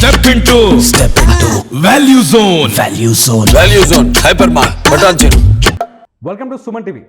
Step into Value Zone. Value Zone. Hypermart. Patancheru. Welcome to Suman TV.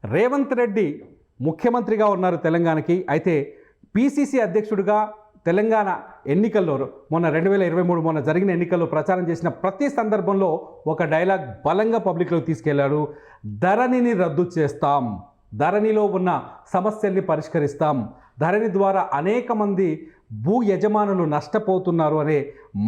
Revanth Reddy ముఖ్యమంత్రిగా ఉన్నారు తెలంగాణకి. అయితే పిసిసి అధ్యక్షుడిగా తెలంగాణ ఎన్నికల్లో మొన్న 2023 మొన్న జరిగిన ఎన్నికల్లో ప్రచారం చేసిన ప్రతి సందర్భంలో ఒక డైలాగ్ బలంగా పబ్లిక్లోకి తీసుకెళ్లాడు. ధరణిని రద్దు చేస్తాం, ధరణిలో ఉన్న సమస్యల్ని పరిష్కరిస్తాం, ధరణి ద్వారా అనేక మంది భూ యజమానులు నష్టపోతున్నారు అనే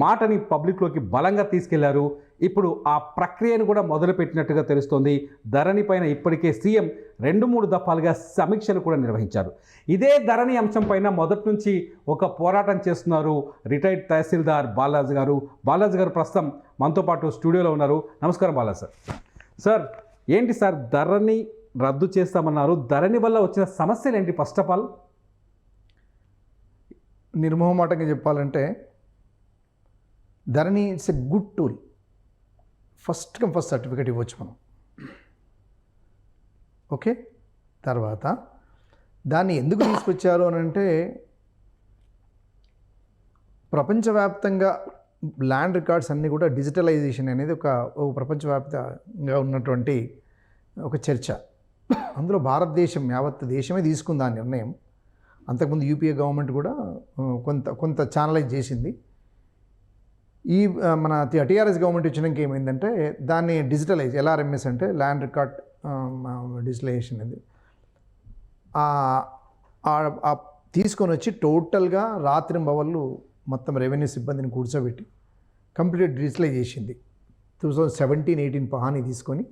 మాటని పబ్లిక్లోకి బలంగా తీసుకెళ్లారు. ఇప్పుడు ఆ ప్రక్రియను కూడా మొదలుపెట్టినట్టుగా తెలుస్తోంది. ధరణి పైన ఇప్పటికే సీఎం 2-3 దఫాలుగా సమీక్షలు కూడా నిర్వహించారు. ఇదే ధరణి అంశం పైన మొదటి నుంచి ఒక పోరాటం చేస్తున్నారు రిటైర్డ్ తహసీల్దార్ బాలాజీ గారు. బాలాజీ గారు ప్రస్తుతం మనతో పాటు స్టూడియోలో ఉన్నారు. నమస్కారం బాలాజీ సార్. సార్ ఏంటి సార్ ధరణి రద్దు చేస్తామన్నారు, ధరణి వల్ల వచ్చిన సమస్యలు ఏంటి? ఫస్ట్ ఆఫ్ ఆల్ నిర్మోహమాటంగా చెప్పాలంటే Dharani it's a good tool. First certificate ఇవ్వచ్చు మనం. ఓకే, తర్వాత దాన్ని ఎందుకు తీసుకొచ్చారు అని అంటే ప్రపంచవ్యాప్తంగా ల్యాండ్ రికార్డ్స్ అన్నీ కూడా డిజిటలైజేషన్ అనేది ఒక ప్రపంచవ్యాప్తంగా ఉన్నటువంటి ఒక చర్చ. అందులో భారతదేశం యావత్ దేశమే తీసుకుంది ఆ నిర్ణయం. అంతకుముందు యూపీఏ గవర్నమెంట్ కూడా కొంత ఛానలైజ్ చేసింది. ఈ మన టీఆర్ఎస్ గవర్నమెంట్ వచ్చినాక ఏమైందంటే దాన్ని డిజిటలైజ్, ఎల్ఆర్ఎంఎస్ అంటే ల్యాండ్ రికార్డ్ డిజిటలైజేషన్ అది తీసుకొని వచ్చి టోటల్గా రాత్రింబవళ్ళు మొత్తం రెవెన్యూ సిబ్బందిని కూర్చోబెట్టి కంప్లీట్ డిజిటలైజ్ చేసింది. 2017-18 పహాని తీసుకొని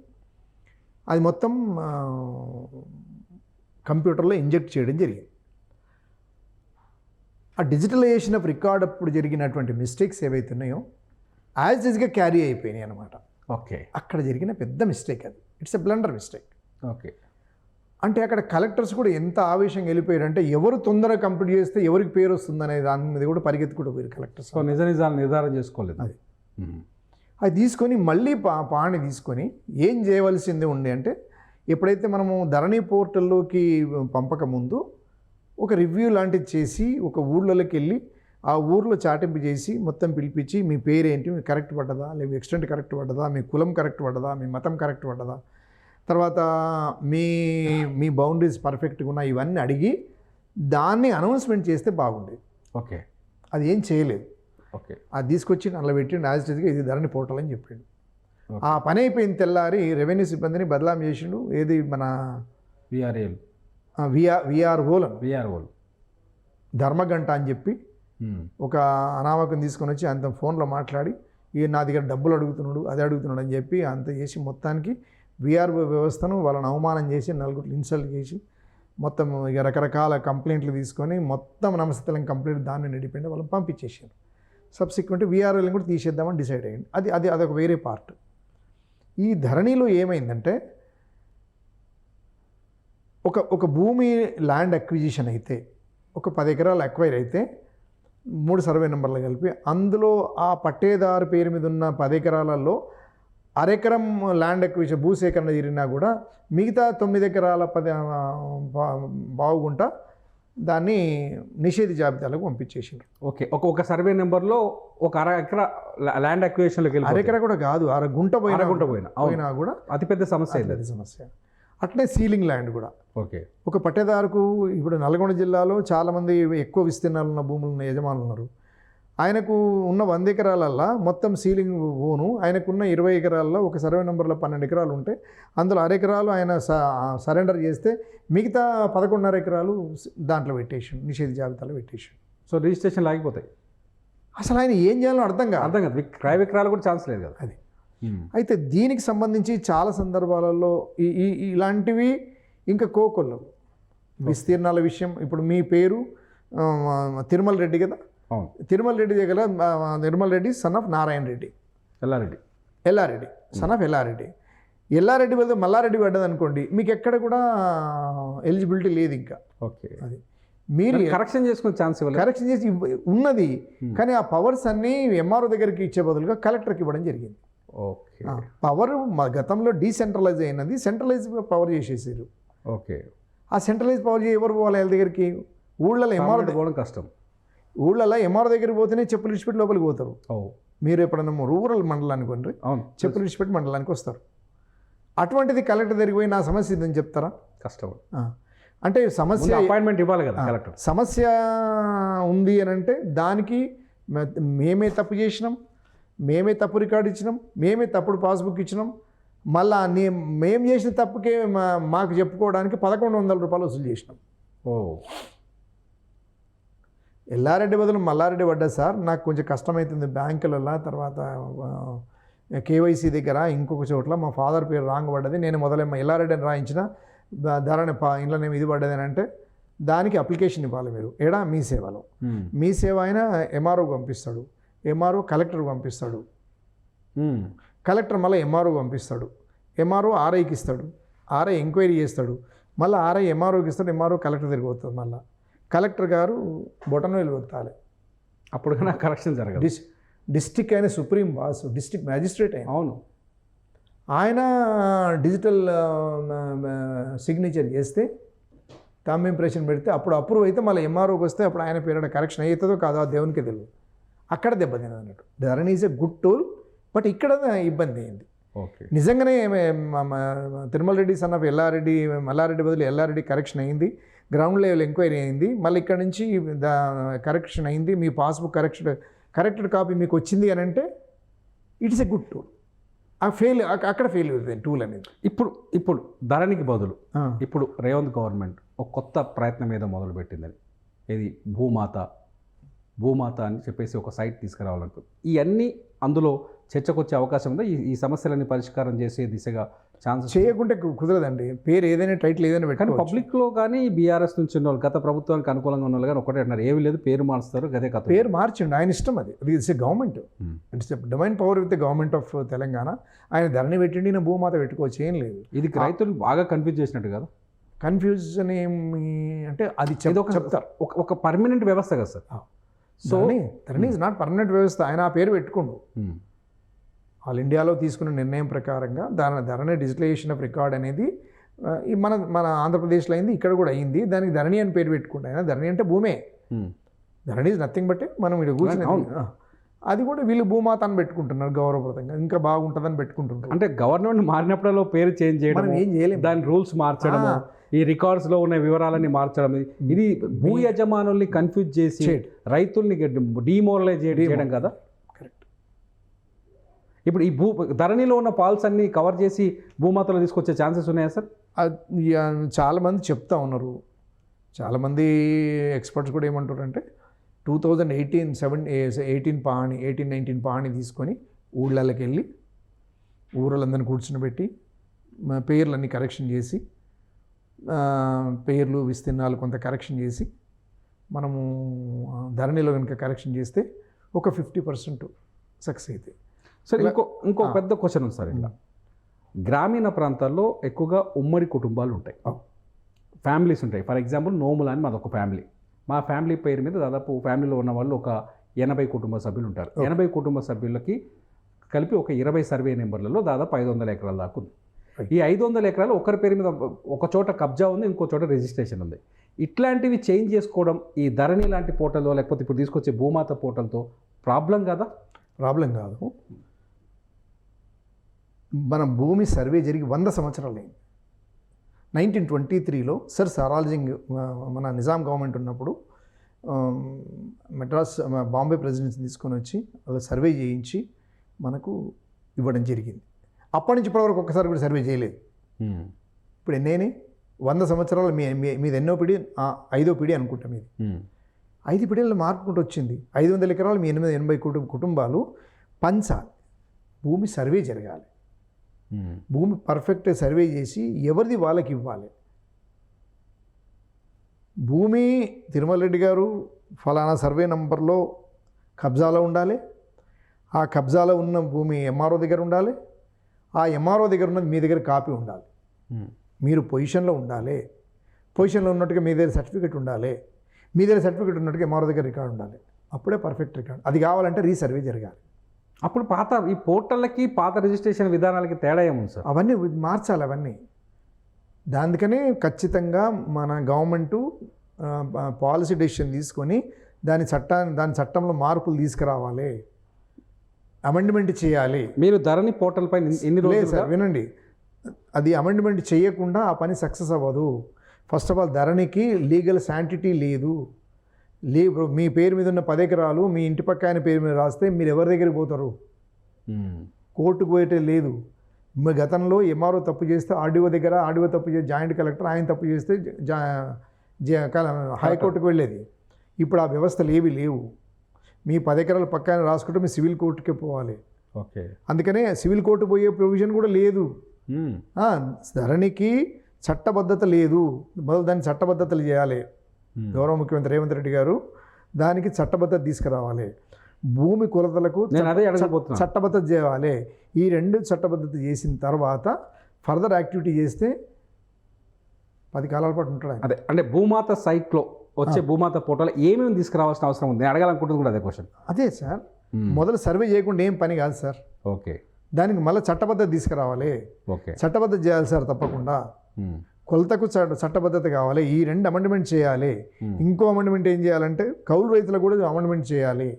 అది మొత్తం కంప్యూటర్లో ఇంజెక్ట్ చేయడం జరిగింది. ఆ డిజిటలైజేషన్ ఆఫ్ రికార్డ్ అప్పుడు జరిగినటువంటి మిస్టేక్స్ ఏవైతే ఉన్నాయో యాజ్ ఈజ్గా క్యారీ అయిపోయినాయి అనమాట. ఓకే, అక్కడ జరిగిన పెద్ద మిస్టేక్ అది. It's a blunder mistake. Okay, అంటే అక్కడ కలెక్టర్స్ కూడా ఎంత ఆవేశంగా వెళ్ళిపోయారంటే ఎవరు తొందరగా కంప్లీట్ చేస్తే ఎవరికి పేరు వస్తుందనే దాని మీద కూడా పరిగెత్తుకుంటూ పోయారు కలెక్టర్స్. నిజాలు నిర్ధారణ చేసుకోలేదు. అది తీసుకొని మళ్ళీ పాణి తీసుకొని ఏం చేయవలసింది ఉండే అంటే ఎప్పుడైతే మనము ధరణి పోర్టల్లోకి పంపకముందు ఒక రివ్యూ లాంటిది చేసి ఒక ఊళ్ళలోకి వెళ్ళి ఆ ఊర్లో చాటింపు చేసి మొత్తం పిలిపించి మీ పేరేంటి, మీ కరెక్ట్ పడ్డదా, లేదా ఎక్స్టెంట్ కరెక్ట్ పడ్డదా, మీ కులం కరెక్ట్ పడ్డదా, మీ మతం కరెక్ట్ పడ్డదా, తర్వాత మీ బౌండరీస్ పర్ఫెక్ట్గా ఉన్నాయి, ఇవన్నీ అడిగి దాన్ని అనౌన్స్మెంట్ చేస్తే బాగుండేది. ఓకే, అది ఏం చేయలేదు. ఓకే, అది తీసుకొచ్చి అందులో పెట్టిండు యాజిటీస్గా ఇది ధరణి పోర్టల్ అని చెప్పిండు. ఆ పని అయిపోయిన తెల్లారి రెవెన్యూ సిబ్బందిని బదలాం చేసిండు. ఏది మన విఆర్ఓలు ధర్మగంట అని చెప్పి ఒక అనామకం తీసుకొని వచ్చి అంత ఫోన్లో మాట్లాడి నా దగ్గర డబ్బులు అడుగుతున్నాడు, అది అడుగుతున్నాడు అని చెప్పి అంత చేసి మొత్తానికి విఆర్ఓ వ్యవస్థను వాళ్ళని అవమానం చేసి నలుగురు ఇన్సల్ట్ చేసి మొత్తం ఇక రకరకాల కంప్లైంట్లు తీసుకొని మొత్తం నమస్తలం కంప్లైంట్ దాన్ని నడిపిండి వాళ్ళని పంపించేసారు. సబ్సిక్వెంట్ విఆర్ఓని కూడా తీసేద్దామని డిసైడ్ అయ్యింది. అదొక వేరే పార్ట్. ఈ ధరణిలో ఏమైందంటే ఒక భూమి ల్యాండ్ అక్విజిషన్ అయితే ఒక 10 ఎకరాలు అక్వైర్ అయితే 3 సర్వే నెంబర్లు కలిపి అందులో ఆ పట్టేదారు పేరు మీద ఉన్న 10 ఎకరాలలో అరెకరం ల్యాండ్ అక్విజిషన్ భూసేకరణ జరిగినా కూడా మిగతా 9 ఎకరాల 10 బావుగుంట దాన్ని నిషేధ జాబితాలకు పంపించేసారు. ఓకే, ఒక సర్వే నెంబర్లో ఒక ఎకరా ల్యాండ్ అక్విజిషన్లోకి వెళ్ళి అరెకరా కూడా కాదు, అరగుంట పోయినా కూడా అతిపెద్ద సమస్య. అట్లే సీలింగ్ ల్యాండ్ కూడా. ఓకే, ఒక పట్టేదారుకు ఇప్పుడు నల్గొండ జిల్లాలో చాలామంది ఎక్కువ విస్తీర్ణాలు ఉన్న భూములు ఉన్న యజమానులు ఉన్నారు. ఆయనకు ఉన్న 100 ఎకరాలల్లో మొత్తం సీలింగ్ ఓను ఆయనకున్న 20 ఎకరాల్లో ఒక సర్వే నెంబర్లో 12 ఎకరాలు ఉంటే అందులో 6 ఎకరాలు ఆయన సరెండర్ చేస్తే మిగతా 11.5 ఎకరాలు దాంట్లో పెట్టేసాడు, నిషేధ జాబితాలో పెట్టేసాడు. సో రిజిస్ట్రేషన్ ఆగిపోతాయి. అసలు ఆయన ఏం చేయాలో అర్థం కాదు. క్రయ విక్రయాలు కూడా ఛాన్స్ లేదు కదా. అది అయితే దీనికి సంబంధించి చాలా సందర్భాలలో ఇలాంటివి ఇంకా కోకొల్లు విస్తీర్ణాల విషయం. ఇప్పుడు మీ పేరు తిరుమల రెడ్డి కదా, తిరుమల రెడ్డి దగ్గర Nirmal Reddy son of Narayana Reddy, Yellareddy sun of Yellareddy వెళ్తే మల్లారెడ్డి పడ్డది అనుకోండి, మీకు ఎక్కడ కూడా ఎలిజిబిలిటీ లేదు ఇంకా. ఓకే, అది మీరు కరెక్షన్ చేసుకునే ఛాన్స్ కరెక్షన్ చేసి ఉన్నది. కానీ ఆ పవర్స్ అన్నీ ఎంఆర్ఓ దగ్గరికి ఇచ్చే బదులుగా కలెక్టర్కి ఇవ్వడం జరిగింది. ఓకే, పవర్ గతంలో డీసెంట్రలైజ్ అయినది సెంట్రలైజ్ పవర్ చేసేసారు. ఓకే, ఆ సెంట్రలైజ్ పవర్ ఎవరు పోవాలి వాళ్ళ దగ్గరికి? ఊళ్ళలో ఎంఆర్ఓ పోవడం కష్టం. ఊళ్ళల్లో ఎంఆర్ఓ దగ్గరికి పోతేనే చెప్పులు విడిచిపెట్టి లోపలికి పోతారు. ఓ మీరు ఎప్పుడన్నా రూరల్ మండలానికి కొండ్రి అవును, చెప్పులు విడిచిపెట్టి మండలానికి వస్తారు. అటువంటిది కలెక్టర్ దగ్గరికి పోయి నా సమస్య ఇదని చెప్తారా? కష్టం. అంటే సమస్య అపాయింట్మెంట్ ఇవ్వాలి కదా కలెక్టర్. సమస్య ఉంది అని అంటే దానికి మేమే తప్పు చేసినాం, మేమే తప్పు రికార్డు ఇచ్చినాం, మేమే తప్పుడు పాస్బుక్ ఇచ్చినాం, మళ్ళా మేము చేసిన తప్పుకే మాకు చెప్పుకోవడానికి 1,100 రూపాయలు వసూలు చేసినాం. ఓ ఎల్లారెడ్డి బదులు మల్లారెడ్డి పడ్డా సార్, నాకు కొంచెం కష్టమవుతుంది బ్యాంకులలో, తర్వాత కేవైసీ దగ్గర ఇంకొక చోట్ల మా ఫాదర్ పేరు రాంగ్ పడ్డది, నేను మొదలైన ఎల్లారెడ్డి అని రాయించిన ధరని ఇంట్లోనేమి ఇది పడ్డది అని అంటే దానికి అప్లికేషన్ ఇవ్వాలి మీరు. ఏడా మీ సేవలో, మీ సేవ అయినా ఎంఆర్ఓ పంపిస్తాడు, ఎంఆర్ఓ కలెక్టర్కి పంపిస్తాడు, కలెక్టర్ మళ్ళీ ఎంఆర్ఓ పంపిస్తాడు, ఎంఆర్ఓ ఆర్ఐకి ఇస్తాడు, ఆర్ఐ ఎంక్వైరీ చేస్తాడు, మళ్ళీ ఆర్ఐ ఎంఆర్ఓకి ఇస్తాడు, ఎంఆర్ఓ కలెక్టర్ దగ్గరికి పోతుంది, మళ్ళీ కలెక్టర్ గారు బొటనవేలు వత్తాలి. అప్పుడు కానీ కరెక్షన్ జరగదు. డిస్టిక్ అయిన సుప్రీం బాస్, డిస్టిక్ మ్యాజిస్ట్రేట్ అయిన అవును, ఆయన డిజిటల్ సిగ్నేచర్ చేస్తే థంబ్ ఇంప్రెషన్ పెడితే అప్పుడు అప్రూవ్ అయితే మళ్ళీ ఎంఆర్ఓకి వస్తే అప్పుడు ఆయన పేరు కరెక్షన్ అవుతుందో కాదో ఆ దేవునికి తెలియదు. అక్కడ దెబ్బతినది అన్నట్టు. Dharani is a good tool, but ఇక్కడ ఇబ్బంది అయింది. ఓకే, నిజంగానే తిరుమల రెడ్డి సన్ ఆఫ్ ఎల్లారెడ్డి, మల్లారెడ్డి బదులు ఎల్లారెడ్డి కరెక్షన్ అయింది, గ్రౌండ్ లెవెల్ ఎంక్వైరీ అయింది, మళ్ళీ ఇక్కడ నుంచి కరెక్షన్ అయింది, మీ పాస్బుక్ కరెక్టెడ్ కాపీ మీకు వచ్చింది అని అంటే ఇట్స్ ఎ గుడ్ టూల్. అక్కడ ఫెయిల్ అవుతుంది టూల్ అనేది. ఇప్పుడు ధరణికి బదులు ఇప్పుడు రేవంత్ గవర్నమెంట్ ఒక కొత్త ప్రయత్నం ఏదో మొదలుపెట్టిందని, ఇది భూమాత అని చెప్పేసి ఒక సైట్ తీసుకురావాలనుకుంది. ఇవన్నీ అందులో చర్చకు వచ్చే అవకాశం ఉందా? ఈ సమస్యలన్నీ పరిష్కారం చేసే దిశగా ఛాన్సెస్ చేయకుంటే కుదరదండి. పేరు ఏదైనా టైటిల్ ఏదైనా కానీ పబ్లిక్లో కానీ బీఆర్ఎస్ నుంచి ఉన్న వాళ్ళు, గత ప్రభుత్వానికి అనుకూలంగా ఉన్న వాళ్ళు కానీ ఒకటే అంటున్నారు, ఏమి లేదు పేరు మారుస్తారు, గదే కథ. పేరు మార్చండి, ఆయన ఇష్టం, అది it's a government, it's divine power with the government of Telangana. ఆయన ధరణి పెట్టిండి, నా భూమాత పెట్టుకోవచ్చు, ఏం లేదు. ఇది రైతులు బాగా కన్ఫ్యూజ్ చేసినట్టు కదా. కన్ఫ్యూజన్ ఏమి అంటే అది చెప్తారు, ఒక పర్మనెంట్ వ్యవస్థ కదా sir. So Dharani is not permanent వ్యవస్థ. ఆయన ఆ పేరు పెట్టుకోండు. ఆల్ ఇండియాలో తీసుకున్న నిర్ణయం ప్రకారంగా ధరణి డిజిటలైజేషన్ ఆఫ్ రికార్డ్ అనేది మన ఆంధ్రప్రదేశ్లో అయింది, ఇక్కడ కూడా అయింది. దానికి ధరణి అని పేరు పెట్టుకుంటే, ఆయన ధరణి అంటే భూమే, ధరణి ఈజ్ నథింగ్ బట్ మనం ఇక్కడ కూర్చుని అది కూడా వీళ్ళు భూమాత అని పెట్టుకుంటున్నారు గౌరవప్రదంగా, ఇంకా బాగుంటుందని పెట్టుకుంటున్నారు. అంటే గవర్నమెంట్ మారినప్పుడు పేరు చేంజ్ చేయడం, ఏం చేయలేము, దాని రూల్స్ మార్చడము, ఈ రికార్డ్స్లో ఉన్న వివరాలన్నీ మార్చడం, ఇది భూ యజమానుల్ని కన్ఫ్యూజ్ చేసి రైతుల్ని డిమోరలైజ్ చేయడం కదా. ఇప్పుడు ఈ ధరణిలో ఉన్న ఫాల్స్ అన్ని కవర్ చేసి భూమాతలో తీసుకొచ్చే ఛాన్సెస్ ఉన్నాయా సార్? చాలామంది చెప్తా ఉన్నారు, చాలామంది ఎక్స్పర్ట్స్ కూడా ఏమంటారు అంటే 2018 పాణి 19 పాణి తీసుకొని ఊళ్ళకి వెళ్ళి ఊళ్ళందరినీ కూర్చునిపెట్టి పేర్లన్నీ కరెక్షన్ చేసి, పేర్లు విస్తీర్ణాలు కొంత కరెక్షన్ చేసి, మనము ధరణిలో కనుక కరెక్షన్ చేస్తే ఒక 50% సక్సెస్ అవుతాయి. సరే, ఇంకో పెద్ద క్వశ్చన్ ఉంది సార్. ఇలా గ్రామీణ ప్రాంతాల్లో ఎక్కువగా ఉమ్మడి కుటుంబాలు ఉంటాయి, ఫ్యామిలీస్ ఉంటాయి. ఫర్ ఎగ్జాంపుల్ నోముల అని మాది ఒక ఫ్యామిలీ, మా ఫ్యామిలీ పేరు మీద దాదాపు ఫ్యామిలీలో ఉన్న వాళ్ళు ఒక 80 కుటుంబ సభ్యులు ఉంటారు. 80 కుటుంబ సభ్యులకి కలిపి ఒక 20 సర్వే నెంబర్లలో దాదాపు 500 ఎకరాల దాకా ఉంది. ఈ 500 ఎకరాలు ఒకరి పేరు మీద ఒక చోట కబ్జా ఉంది, ఇంకో చోట రిజిస్ట్రేషన్ ఉంది. ఇట్లాంటివి చేంజ్ చేసుకోవడం ఈ ధరణి లాంటి పోర్టల్లో, లేకపోతే ఇప్పుడు తీసుకొచ్చే భూమాత పోర్టల్తో ప్రాబ్లం కదా? ప్రాబ్లం కాదు. మన భూమి సర్వే జరిగి 100 సంవత్సరాలు అయింది. 1923లో సర్ సరాల్జింగ్ మన నిజాం గవర్నమెంట్ ఉన్నప్పుడు బాంబే ప్రెసిడెన్సీ తీసుకొని వచ్చి అలా సర్వే చేయించి మనకు ఇవ్వడం జరిగింది. అప్పటి నుంచి ఇప్పటివరకు ఒక్కసారి కూడా సర్వే చేయలేదు. ఇప్పుడు ఎన్నైనాయి? 100 సంవత్సరాలు మీది ఎన్నో పిడి? 5వ పిడి అనుకుంటా మీది. 5 పిడిలో మార్పుకుంటూ వచ్చింది. 500 ఎకరాలు మీ 80 కుటుంబాలు పంచాలి, భూమి సర్వే జరగాలి, భూమి పర్ఫెక్ట్ సర్వే చేసి ఎవరిది వాళ్ళకి ఇవ్వాలి. భూమి తిరుమల రెడ్డి గారు ఫలానా సర్వే నంబర్లో కబ్జాలో ఉండాలి, ఆ కబ్జాలో ఉన్న భూమి ఎంఆర్ఓ దగ్గర ఉండాలి, ఆ ఎంఆర్ఓ దగ్గర ఉన్నది మీ దగ్గర కాపీ ఉండాలి, మీరు పొజిషన్లో ఉండాలి, పొజిషన్లో ఉన్నట్టుగా మీ దగ్గర సర్టిఫికేట్ ఉండాలి, మీ దగ్గర సర్టిఫికేట్ ఉన్నట్టుగా ఎంఆర్ఓ దగ్గర రికార్డు ఉండాలి. అప్పుడే పర్ఫెక్ట్ రికార్డు. అది కావాలంటే రీసర్వే జరగాలి. అప్పుడు పాత ఈ పోర్టళ్ళకి పాత రిజిస్ట్రేషన్ విధానాలకి తేడా ఏముంది సార్? అవన్నీ మార్చాలి. అవన్నీ దానికనే ఖచ్చితంగా మన గవర్నమెంటు పాలసీ డెసిషన్ తీసుకొని దాని చట్టంలో మార్పులు తీసుకురావాలి, అమెండ్మెంట్ చేయాలి. మీరు ధరణి పోర్టల్ పై ఎన్ని లేదు రోజులు సార్, వినండి, అది అమెండ్మెంట్ చేయకుండా ఆ పని సక్సెస్ అవ్వదు. ఫస్ట్ ఆఫ్ ఆల్ ధరణికి లీగల్ శాంటిటీ లేదు. మీ పేరు మీద ఉన్న 10 ఎకరాలు మీ ఇంటి పక్క ఆయన పేరు మీద రాస్తే మీరు ఎవరి దగ్గరికి పోతారు? కోర్టుకు పోయేటే లేదు. గతంలో ఎంఆర్ఓ తప్పు చేస్తే ఆర్డీఓ దగ్గర, ఆర్డీఓ తప్పు చేస్తే జాయింట్ కలెక్టర్, ఆయన తప్పు చేస్తే హైకోర్టుకు వెళ్ళేది. ఇప్పుడు ఆ వ్యవస్థలు ఏవి లేవు. మీ 10 ఎకరాల పక్కన రాసుకుంటే మీ సివిల్ కోర్టుకే పోవాలి. ఓకే, అందుకనే సివిల్ కోర్టు పోయే ప్రొవిజన్ కూడా లేదు. ధరణికి చట్టబద్ధత లేదు. మొదలు దాన్ని చట్టబద్ధతలు చేయాలి. గౌరవ ముఖ్యమంత్రి రేవంత్ రెడ్డి గారు దానికి చట్టబద్ధత తీసుకురావాలి. భూమి కొలతలకు చట్టబద్ధత చేయాలి. ఈ 2 చట్టబద్ధత చేసిన తర్వాత ఫర్దర్ యాక్టివిటీ చేస్తే 10 కాలాల పాటు ఉంటాడు. అదే అంటే భూమాత సైట్లో వచ్చే భూమాత పోర్టల్ ఏమేమి తీసుకురావాల్సిన అవసరం ఉంది? నేను అడగాలనుకుంటుంది కూడా అదే క్వశ్చన్. అదే సార్, మొదలు సర్వే చేయకుండా ఏం పని కాదు సార్. ఓకే, దానికి మళ్ళీ చట్టబద్ధత తీసుకురావాలి. ఓకే, చట్టబద్ధత చేయాలి సార్ తప్పకుండా. కొలతకు చట్టబద్ధత కావాలి. ఈ 2 అమెండ్మెంట్ చేయాలి. ఇంకో అమెండ్మెంట్ ఏం చేయాలంటే కౌలు రైతులకు కూడా అమెండ్మెంట్ చేయాలి.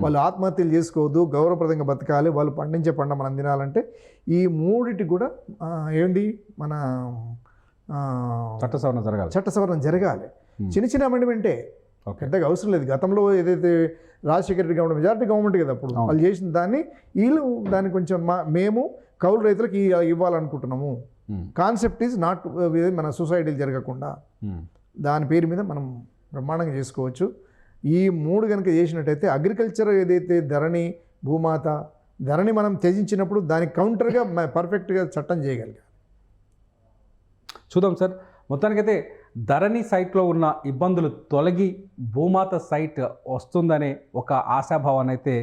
వాళ్ళు ఆత్మహత్యలు చేసుకోవద్దు, గౌరవప్రదంగా బతకాలి, వాళ్ళు పండించే పంట మనం తినాలంటే ఈ 3 కూడా ఏంది మన చట్ట సవరణ జరగాలి. చిన్న చిన్న అమెండ్మెంటే, పెద్దగా అవసరం లేదు. గతంలో ఏదైతే Rajasekhara Reddy government majority government కదా అప్పుడు వాళ్ళు చేసిన దాన్ని వీళ్ళు దాన్ని కొంచెం మేము కౌలు రైతులకు ఇవ్వాలనుకుంటున్నాము. కాన్సెప్ట్ ఈజ్ నాట్ మన సొసైటీలు జరగకుండా దాని పేరు మీద మనం బ్రహ్మాండంగా చేసుకోవచ్చు. ఈ 3 కనుక చేసినట్టయితే అగ్రికల్చర్ ఏదైతే ధరణి, భూమాత, ధరణి మనం త్యజించినప్పుడు దానికి కౌంటర్గా పర్ఫెక్ట్గా చట్టం చేయగలిగాం. చూద్దాం సార్. మొత్తానికైతే ధరణి సైట్లో ఉన్న ఇబ్బందులు తొలగి భూమాత సైట్ వస్తుందనే ఒక ఆశాభావాన్ని అయితే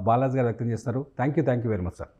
బాలాజీ గారు వ్యక్తం చేస్తారు. Thank you very much sir.